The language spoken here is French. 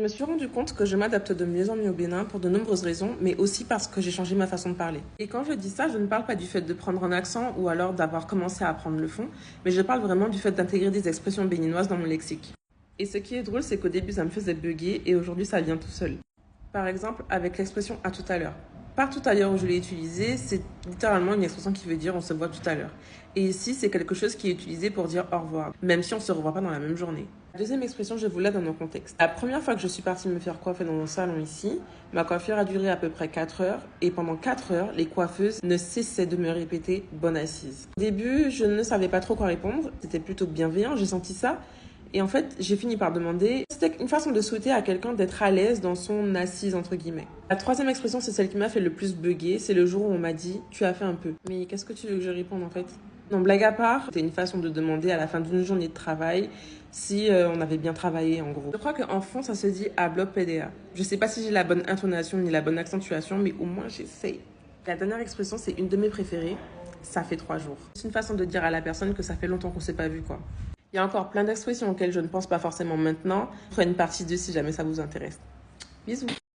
Je me suis rendu compte que je m'adapte de mieux en mieux au Bénin pour de nombreuses raisons, mais aussi parce que j'ai changé ma façon de parler. Et quand je dis ça, je ne parle pas du fait de prendre un accent ou alors d'avoir commencé à apprendre le fond, mais je parle vraiment du fait d'intégrer des expressions béninoises dans mon lexique. Et ce qui est drôle, c'est qu'au début, ça me faisait bugger et aujourd'hui, ça vient tout seul. Par exemple, avec l'expression à tout à l'heure. Par tout à l'heure où je l'ai utilisé, c'est littéralement une expression qui veut dire on se voit tout à l'heure. Et ici, c'est quelque chose qui est utilisé pour dire au revoir, même si on ne se revoit pas dans la même journée. La deuxième expression, je vous la donne en contexte. La première fois que je suis partie me faire coiffer dans mon salon ici, ma coiffure a duré à peu près 4 heures. Et pendant 4 heures, les coiffeuses ne cessaient de me répéter « bonne assise ». Au début, je ne savais pas trop quoi répondre. C'était plutôt bienveillant, j'ai senti ça. Et en fait, j'ai fini par demander. C'était une façon de souhaiter à quelqu'un d'être à l'aise dans son assise, entre guillemets. La troisième expression, c'est celle qui m'a fait le plus bugger. C'est le jour où on m'a dit « tu as fait un peu ». Mais qu'est-ce que tu veux que je réponde en fait? Non, blague à part, c'était une façon de demander à la fin d'une journée de travail si on avait bien travaillé en gros. Je crois qu'en fond, ça se dit à bloc PDA. Je sais pas si j'ai la bonne intonation ni la bonne accentuation, mais au moins j'essaye. La dernière expression, c'est une de mes préférées. Ça fait 3 jours. C'est une façon de dire à la personne que ça fait longtemps qu'on s'est pas vu, quoi. Il y a encore plein d'expressions auxquelles je ne pense pas forcément maintenant. Je ferai une partie 2 si jamais ça vous intéresse. Bisous.